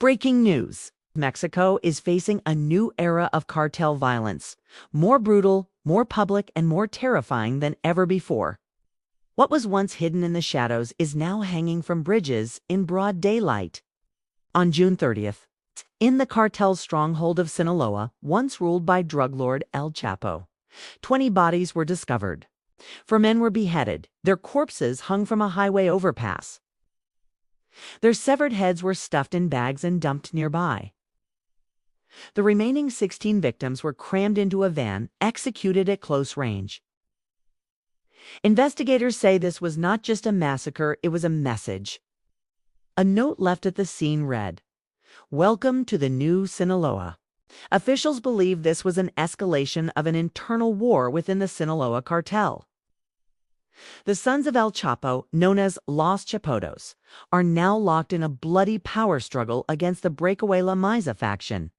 Breaking news. Mexico is facing a new era of cartel violence, more brutal, more public, and more terrifying than ever before. What was once hidden in the shadows is now hanging from bridges in broad daylight. On June 30th, in the cartel's stronghold of Sinaloa, once ruled by drug lord El Chapo, 20 bodies were discovered. 4 men were beheaded, their corpses hung from a highway overpass. Their severed heads were stuffed in bags and dumped nearby. The remaining 16 victims were crammed into a van, executed at close range. Investigators say this was not just a massacre, it was a message. A note left at the scene read, "Welcome to the new Sinaloa." Officials believe this was an escalation of an internal war within the Sinaloa cartel. The sons of El Chapo, known as Los Chapotos, are now locked in a bloody power struggle against the breakaway La Mesa faction.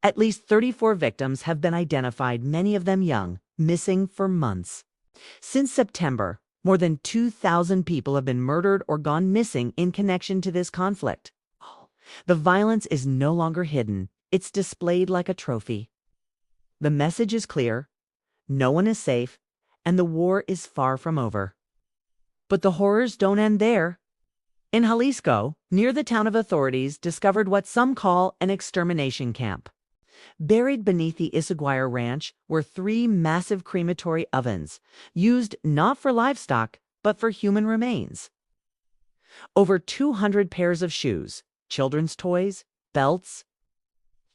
At least 34 victims have been identified, many of them young, missing for months. Since September, more than 2,000 people have been murdered or gone missing in connection to this conflict. The violence is no longer hidden, it's displayed like a trophy. The message is clear: no one is safe, and the war is far from over. But the horrors don't end there. In Jalisco, near the town, of authorities discovered what some call an extermination camp. Buried beneath the Isaguirre Ranch were 3 massive crematory ovens, used not for livestock, but for human remains. Over 200 pairs of shoes, children's toys, belts,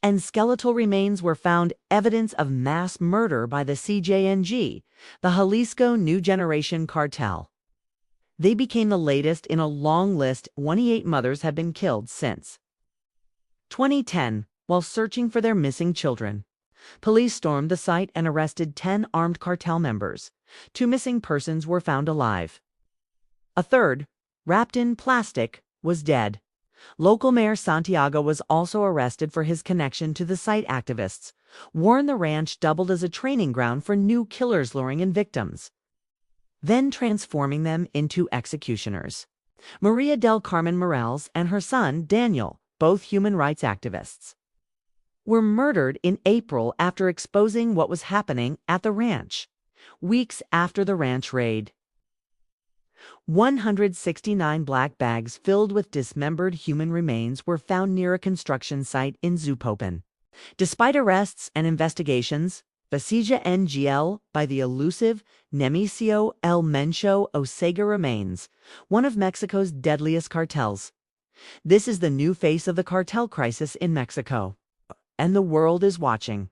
and skeletal remains were found, evidence of mass murder by the CJNG, the Jalisco New Generation Cartel. They became the latest in a long list. 28 mothers have been killed since 2010 while searching for their missing children. Police stormed the site and arrested 10 armed cartel members. 2 missing persons were found alive. A third, wrapped in plastic, was dead. Local Mayor Santiago was also arrested for his connection to the site. Activists warned the ranch doubled as a training ground for new killers, luring in victims, then transforming them into executioners. Maria del Carmen Morales and her son, Daniel, both human rights activists, were murdered in April after exposing what was happening at the ranch. Weeks after the ranch raid, 169 black bags filled with dismembered human remains were found near a construction site in Zapopan. Despite arrests and investigations, the CJNG by the elusive Nemesio El Mencho Osega remains one of Mexico's deadliest cartels. This is the new face of the cartel crisis in Mexico, and the world is watching.